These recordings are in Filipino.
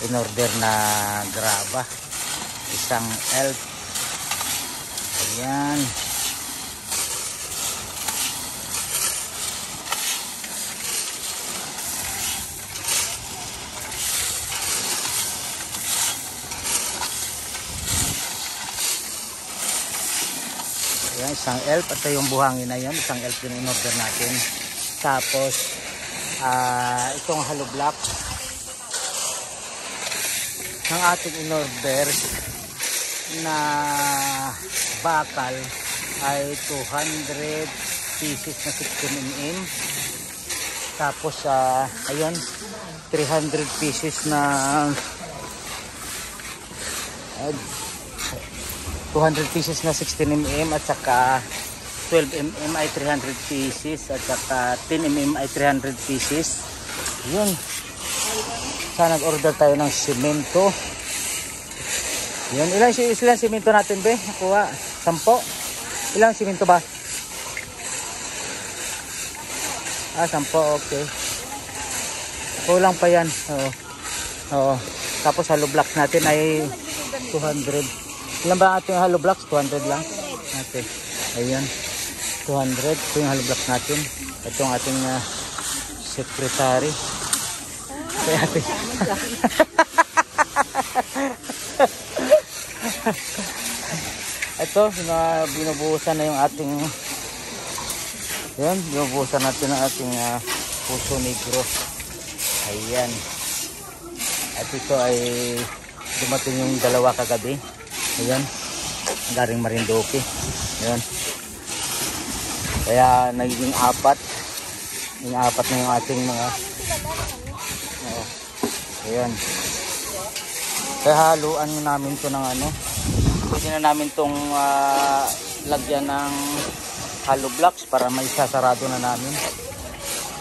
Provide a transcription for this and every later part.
in order na graba. Isang elf. Ayan. Ayan, isang elf. At yung buhangin na yun, isang elf din in order natin. Tapos itong hollow block ng ating in order na bakal ay 200 pieces na 16mm. Tapos ayun, 300 pieces na 200 pieces na 16mm at saka 12mm ay 300 pieces at saka 10mm ay 300 pieces. Yun. Sana nag-order tayo ng simento. Yun. Ilang simento natin, be? Nakuha. 10? Ilang simento ba? 10. Okay. Kulang pa yan. Oo. Tapos hollow blocks natin ay 200. Ilan ba ating hollow blocks? 200 lang. Okay. Ayan. 200. Ito yung hollow blocks natin. Ito ang ating secretary. Kaya ating ito, binubuhusan na yung ating yan, binubuhusan natin ang ating puso negro. Ayan. At ito ay dumating yung dalawa kagabi. Ayan. Garing Marinduque. Ayan. Kaya naging 4. Yung 4 na yung ating mga ayan. Kaya haluan namin to ng pwede na namin tong lagyan ng hollow blocks para may sasarado na namin.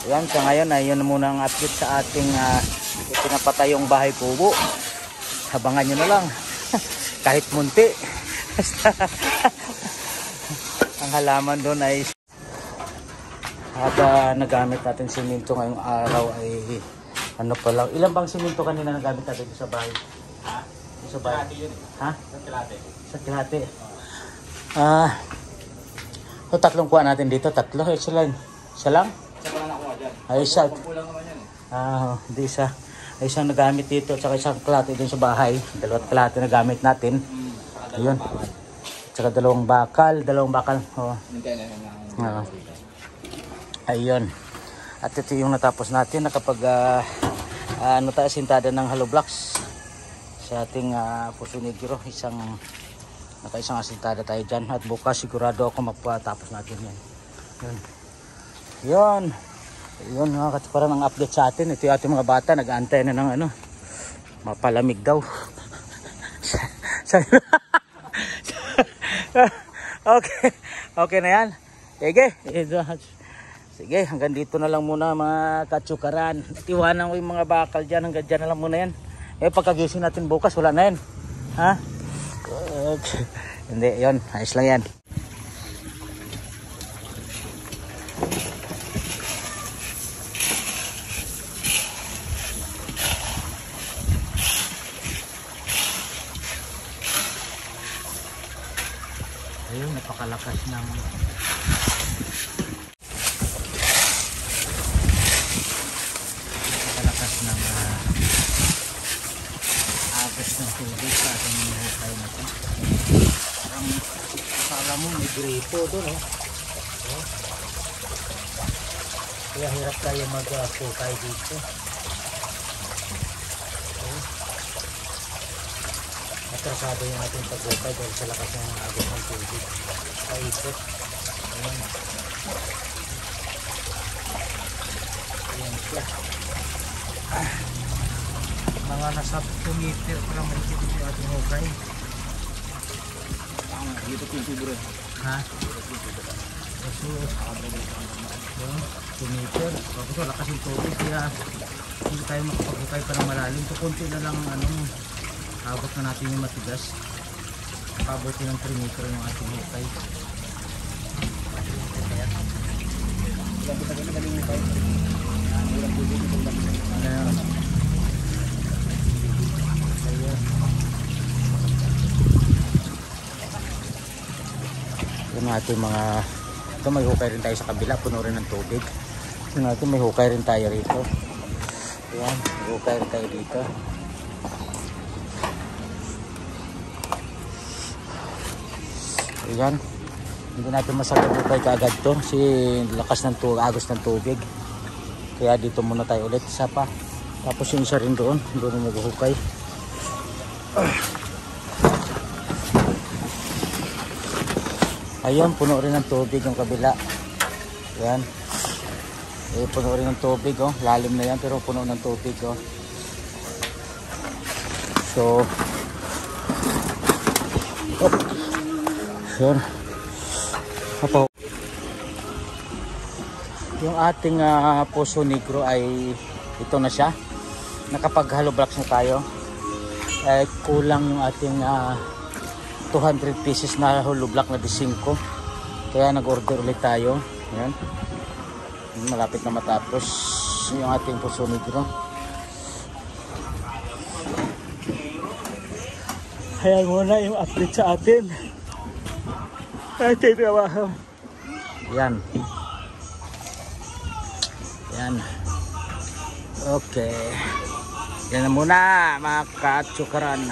Ayan, sa ngayon ay yun muna ang update sa ating pinapatayong bahay kubo. Habangan nyo na lang. Kahit munti. Ang halaman doon ay at nagamit natin simento ngayong araw ay pa lang. Ilan bang simento kanina nagamit natin sa bahay? Ha? Sa bahay? Ha? Sa Kilate. Sa Kilate. So tatlong kuha natin dito. Tatlo. Isa lang. Isa lang? Isa lang nakuha dyan. Ay isa. Kulang naman yan hindi isa. Ay isang nagamit dito. Tsaka isang Kilate dun sa bahay. Dalawat Kilate nagamit natin. Ayun. Tsaka dalawang bakal. Ayun. At ito yung natapos natin. Nakapag tayo sintada ng hollow blocks sa ating puso negro. Nakaisang asintada tayo dyan. At bukas sigurado ako magpatapos natin yan. Yun parang ang update sa atin. Ito yung ating mga bata. Nag-aantay na ng mapalamig daw. Okay na yan. Sige, hanggang dito na lang muna mga katsukaran. Iwanan ko yung mga bakal dyan. Hanggang dyan na lang muna yan. Pagkagising natin bukas, wala na yan. Ha? Okay. Hindi, yun. Ayos lang yan. Ayun, napakalakas ng agos ng tubig sa ating hukay na ito. Parang akala mo may gripo doon kaya hirap tayo mag-hukay dito. Atrasado yung ating paghukay dahil sa lakas ng agos ng tubig. Paikot. Ayan siya. Mga nasa 2 meter parang malikit yung ating hukay. Dito yung tubo rin. Ha? Kasi 2 meter. Tapos lakas yung tubig kaya hindi tayo makapaghukay pa ng malalim. So konti na lang abot na natin yung matigas. Pabuti ng 3 meter yung ating hukay. Ilang kita ganun galing nito. Ilang tubig ito lang. ating mga, ito may hukay rin tayo sa kabila, puno rin ng tubig. Yung ating may hukay rin tayo rito. Ayan, may hukay rin tayo dito. Ayan, hindi natin masagot hukay kaagad to kasi lakas ng tubig, agos ng tubig. Kaya dito muna tayo ulit, isa pa. Tapos yung isa rin doon maghuhukay. Ayan, puno rin ng tubig yung kabila. Ayan. Puno rin ng tubig, oh. Lalim na yan pero puno ng tubig, oh. So, yun. Apo. Yung ating Poso Negro ay ito na siya. Nakapag-hollow blocks na tayo. Kulang yung ating 200 pieces na hollow block na D5. Kaya nag-order ulit tayo. Ayan. Malapit na matapos yung ating Poso Negro. Ayan muna yung update sa atin. Ating trabaho. Ayan. Ayan. Okay. Yan na muna mga katsukaran.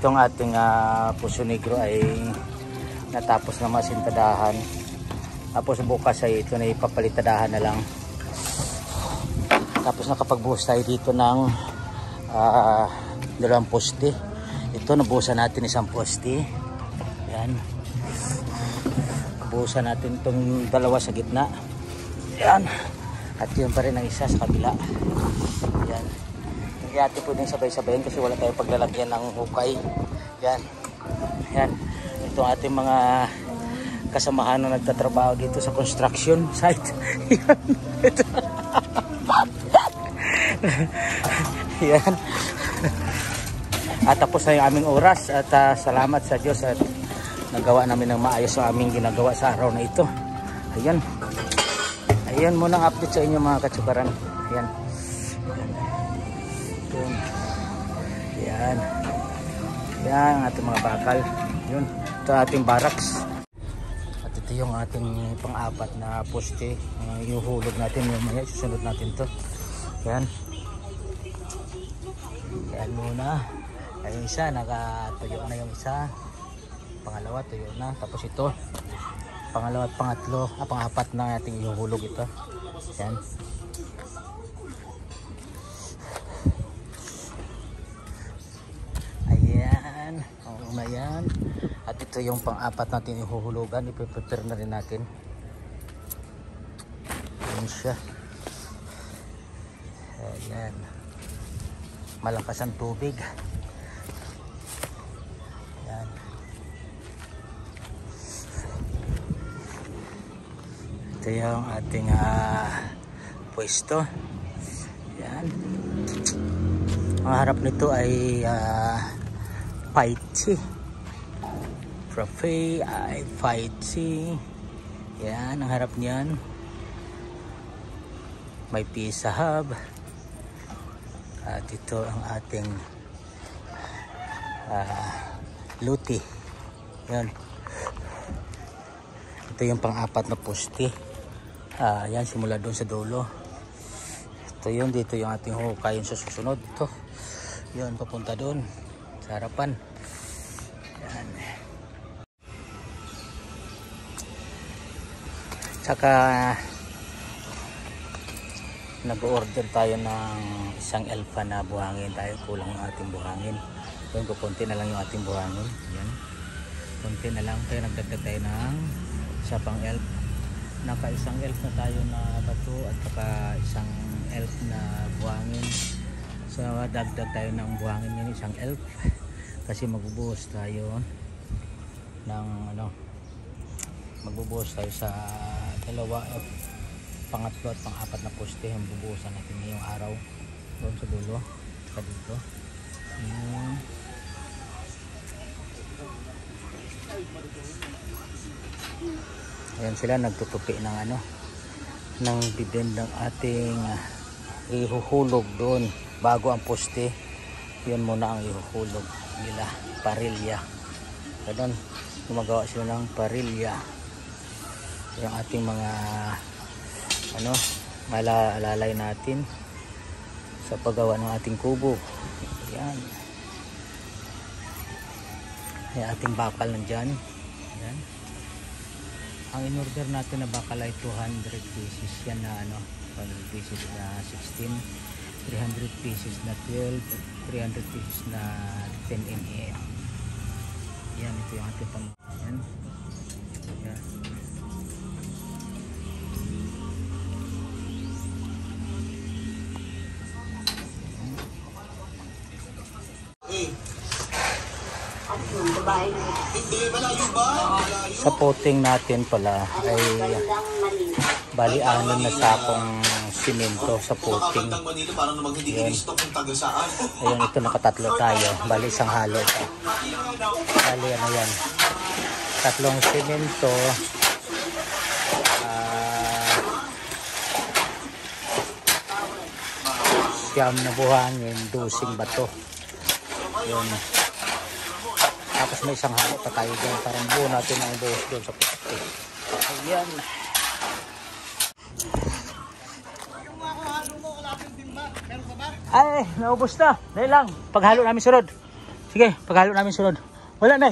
Itong ating Puso Negro ay natapos na masintadahan. Tapos bukas ay ito na ipapalitadahan na lang. Tapos nakapagbuhos tayo dito ng dalawang poste. Ito nabuhusan natin isang poste. Yan. Nabuhusan natin itong dalawa sa gitna. Yan. At yun pa rin ang isa sa kabila. Yan. Hindi natin pwedeng sabay-sabayin kasi wala tayong paglalagyan ng hukay. Yan. Yan. Ito ang ating mga kasamahan na nagtatrabaho dito sa construction site. Yan. Ito. Yan. At tapos na yung aming oras at salamat sa Diyos at nagawa namin ng maayos ang aming ginagawa sa araw na ito. Ayan. Ayan muna ang update sa inyo mga katsukaran. Ayan. Ayan. Ayan. Ayan ang ating mga bakal. Yun. Ito ating barracks. At ito yung ating pang-apat na poste. Iuhulog natin yung maya. Susunod natin to. Ayan. Ayan muna. Ayun isa, nakatuyo na yung isa. Pangalawa, tuyo na. Tapos ito, pangalawa at pangatlo, pang-apat na ating ihuhulog ito. Ayan. Ayan. Oo na yan. At ito yung pang-apat natin ihuhulugan. Ipiprepare na rin natin. Ayan siya. Ayan. Malakas ang tubig. Ayan. Ito yung ating pwesto. Ayan. Ang harap nito ay Paichi. Profe ay Paichi. Ayan ang harap niyan. May pizza hub. At ito ang ating luti. Yan. Ito yung pang-apat na poste. Yan, simula doon sa dulo. Ito yun, dito yung ating hukay yung susunod. Ito. Yun, papunta doon. Sa harapan. Yan. Tsaka nag-order tayo ng isang elfa na buhangin tayo. Kulang yung ating buhangin. Yun, kukunti na lang yung ating buhangin. Yan. Kunti na lang. Kaya nagdagdag tayo ng isa pang elf. Naka isang elf na tayo na bato at saka isang elf na buhangin. So dagdag tayo ng buhangin yun, isang elf. Kasi magbubuhos tayo ng magbubuhos tayo sa dalawa pangatlo at pang-apat na poste. Ang bubuhusan natin ngayong araw doon sa dulo sa dito. Ayan sila nagtutupi ng ng bibend ng ating ihuhulog doon bago ang poste. Yun muna ang ihuhulog nila, parilya. Ganun, gumagawa sila ng parilya. Yung ating mga malalay natin sa paggawa ng ating kubo. Ayan. Yung ating bakal nandyan. Ayan. Ang in-order natin na bakal ay 200 pieces. Yan na 200 pieces na 16, 300 pieces na 12, 300 pieces na 10 mm. Yan, ito yung ating pang. Ayan. Ayan. Sa poteng natin pala ay bali 6 na sakong simento sa poteng. Ayan. Ayan, ito nakatatlo tayo. Bali isang halo ito. Bali yan. 3 simento, 9 na buhangin, 12 bato. Yun. Tapos may isang halo pa tayo dyan. Parang buo natin ang buhos doon sa poste. Ayan. Ay, naubos na. Dahil lang. Paghalo namin sunod. Sige, paghalo namin sunod. Wala na.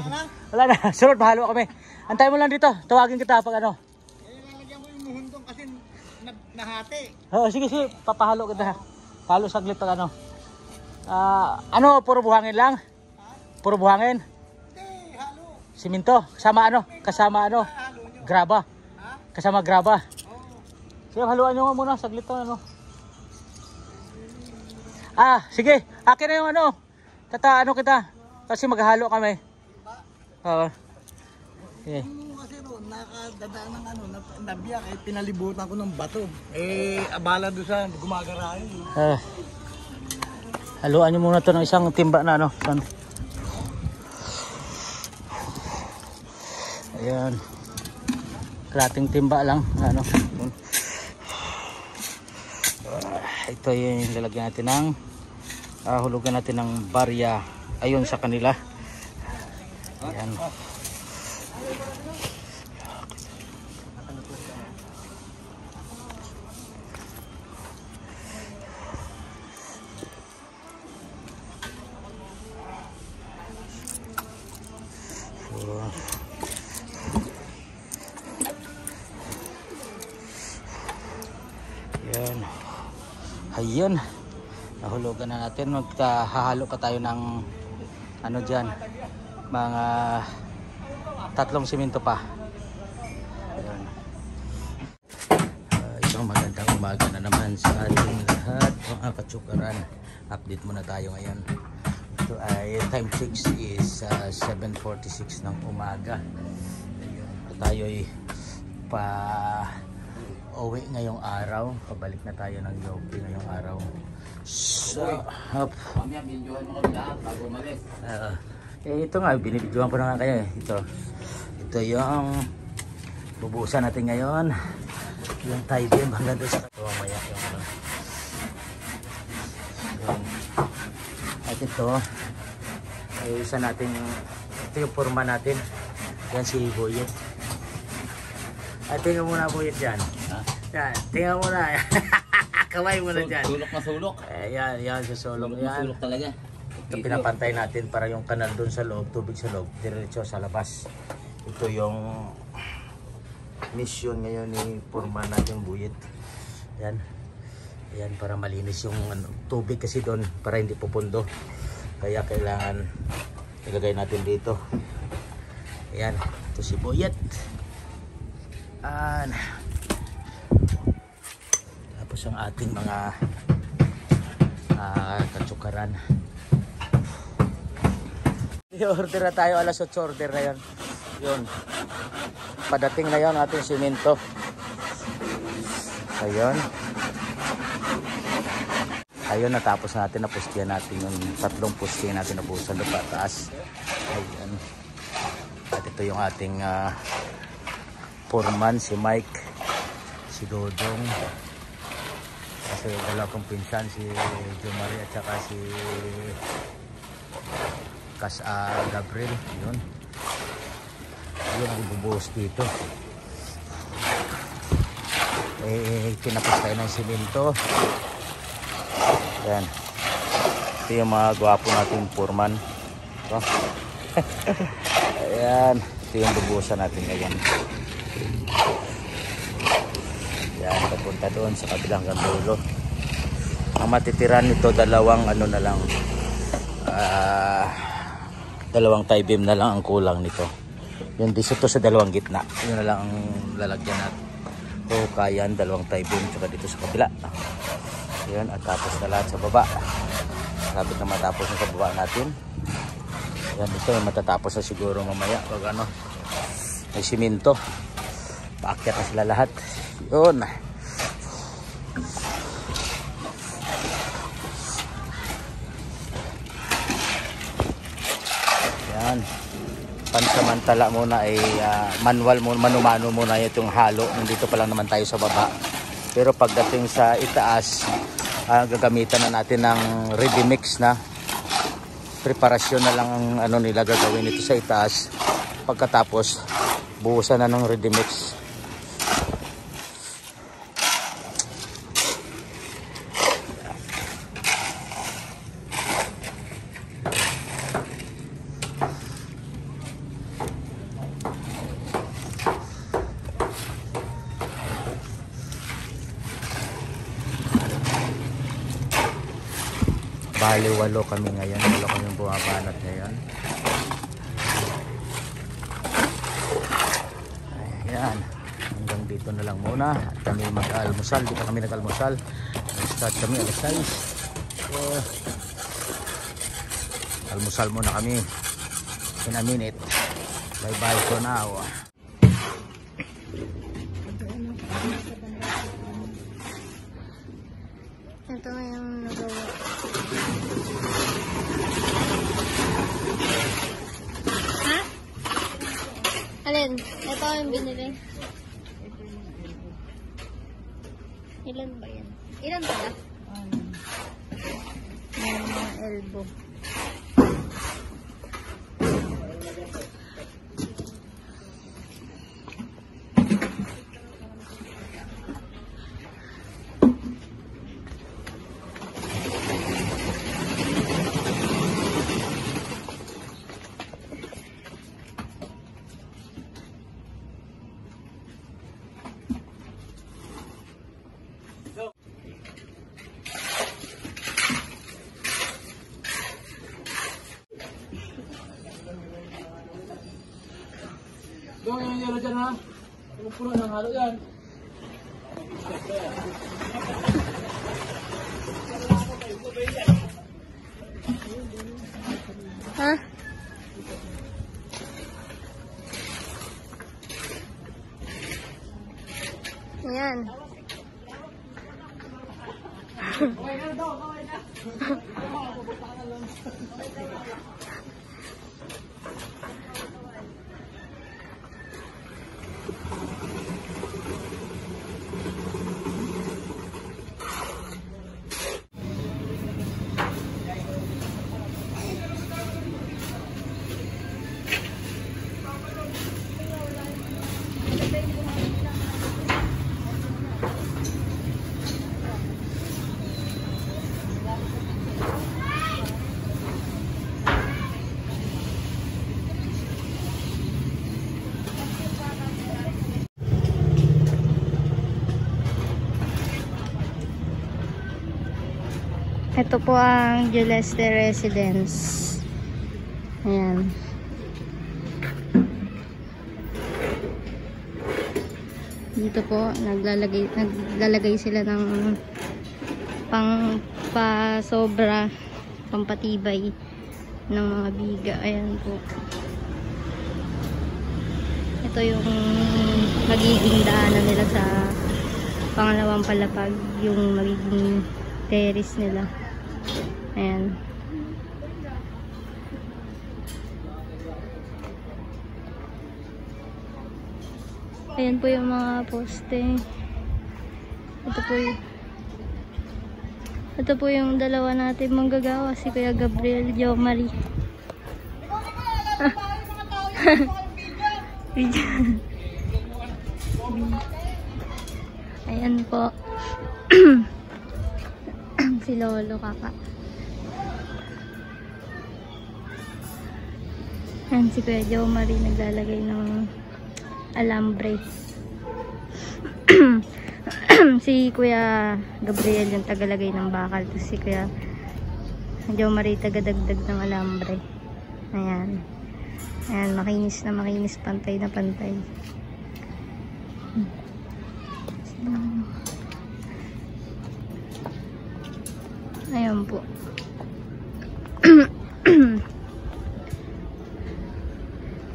Wala na. Sunod, mahalo kami. Antay mo lang dito. Tawagin kita pag ano. Lalagyan ko yung muhundong kasi nahati. Oo, sige, sige. Papahalo kita. Palo saglit pag ano. Ano, puro buhangin lang? Puro buhangin? Hindi, halo. Siminto? Kasama ano? Kasama ano? Halo nyo. Graba? Ha? Kasama graba? Oo. Sige, haluan nyo muna. Saglit to ano. Sige. Akin na yung ano. Ano kita. Kasi maghalo kami. Oo. Sige. Kasi ro, nakadadaan ng ano, nabiyak eh, pinalibutan ko ng bato. Abala doon sa gumagarahe. Haluan nyo muna to ng isang timba na ano. Ayan. Kalating timba lang. Ano. Ito yung lalagyan natin ng hulugan natin ng barya ayon sa kanila. Ayan. Ayan. Ayun. Nahulugan na natin. Maghahalo pa tayo ng ano dyan. Mga 3 simento pa. Ayan. Isang magandang umaga na naman sa ating lahat. Mga katsukaran. Update muna tayo ngayon. Ito ay time 6 is 7:46 ng umaga. Ayun. Tayo ay uwi ngayong araw. Pabalik na tayo ng Yopi ngayong araw. So, Mamaya binidyohan mo kami lahat bago umalis. ito nga, binibidyohan ko na nga kayo. Ito yung bubusan natin ngayon. Yung tie beam hanggang doon sa mamaya yung ano. At ito ay isa natin, ito yung forma natin. Yan si Boyet. At tingnan muna Boyet dyan. Yan, tingnan muna. Kamay mo na dyan. Sulok na sulok. Yan sa sulok. Yan. Sulok talaga. Ito pinapantay natin para yung kanal doon sa loob, tubig sa loob, diretso sa labas. Ito yung mission ngayon ni Foreman natin Buyet. Yan. Yan para malinis yung tubig kasi doon para hindi pupundo. Kaya kailangan ilagay natin dito. Ayan. Ito si Buyet. Tapos ang ating mga katsukaran. I-order na tayo, alas 8 order na yun. Yun. Padating na yun ating simento. Ayun. Ayun, natapos natin, napustihan natin yung 3 pustihan natin nabusan doon pataas. Ayun. At ito yung ating foreman, si Mike, si Dodong. Kasi wala kong pinsan, si Jomari at saka si Gabriel. Yun. Yun ang ibubuhos dito. Kinapos tayo ng simento. Yan. Ito yung mga gwapo natin foreman. Ito. Ayan. Ito yung bubuhusan natin ngayon. Yan. Papunta doon sa kabilang dulo. Ang matitiran nito, dalawang ano na lang. Dalawang tie beam na lang ang kulang nito. Yung dito sa dalawang gitna. Yun na lang ang lalagyan natin. O kayan, dalawang tie beam tsaka dito sa kabila. Yun, at tapos na lahat sa baba. Sabit na matapos na sa baba natin. Yan, ito yung matatapos na siguro mamaya. Pag ano, may simento. Paakyat na sila lahat. Yun. Yan. Pansamantala muna ay manual muna, mano-mano muna itong halo. Nandito pa lang naman tayo sa baba. Pero pagdating sa itaas, gagamitan na natin ng ready mix na preparasyon na lang ang ano nila gagawin ito sa itaas. Pagkatapos, buhusan na ng ready mix. Bali 8 kami ngayon. 8 kami bumabanat ngayon. Ayan. Hanggang dito na lang muna. At kami mag-almusal. Dito kami nag-almusal. Start kami alas 6. Almusal muna kami. In a minute. Bye bye for now. Ito na yung nagawa. Ha? Alin? Ito yung binili. Ilan ba yan? Ilan pala? Yung mga elbow. Doon yung yelo dyan ha. Puro ng halo yan. Ha? Ayan. Ito po ang Gilleste Residence. Ayan. Dito po naglalagay sila ng pasobra, pampatibay ng mga biga. Ayan po. Ito yung magiging daanan nila sa pangalawang palapag, yung magiging terrace nila. Ayan. Ayan po yung mga poste. Ito po yung dalawa natin manggagawa, si Kuya Gabriel, Jo Marie. Ayan po. Si Lolo Kaka. Ayan si Kuya Jo Marie naglalagay ng alambre. Si Kuya Gabriel yung tagalagay ng bakal. Tapos si Kuya Jo Marie tagadagdag ng alambre. Ayan. Ayan, makinis na makinis, pantay na pantay. Ayan po.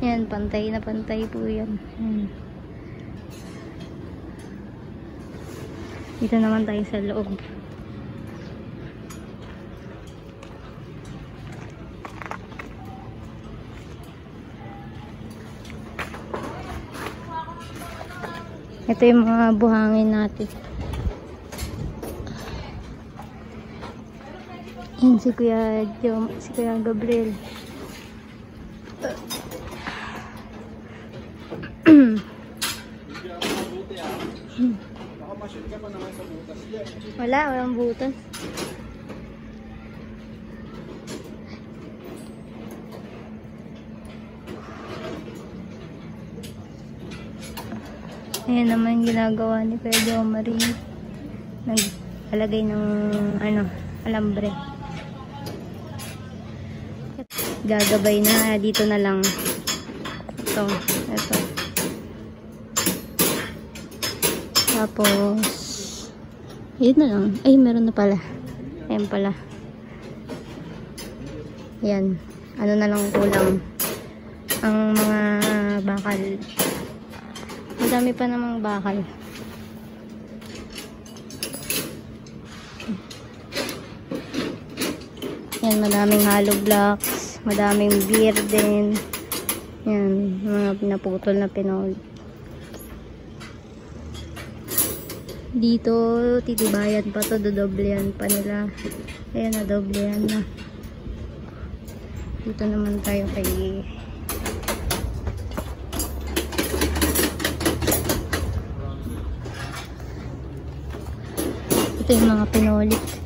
Ayan, pantay na pantay po yan. Ayan. Dito naman tayo sa loob. Ito yung mga buhangin natin. Yan si Kuya Gabriel. Walang butas. Ayan naman ginagawa ni Kuya Jo Marie. Naglalagay ng alambre. gagabay na. Dito na lang. Ito. Tapos, yun na lang. Ay, meron na pala. Ayan pala. Yan. Ano na lang kulang. Ang mga bakal. Madami pa namang bakal. Yan, madaming hollow blocks. Madaming beer din. Yan, mga naputol na pinol. Dito, titibayan pa to, dodoblehan pa nila. Ayan, nadoblehan na. Dito naman tayo kay ito yung mga pinolit.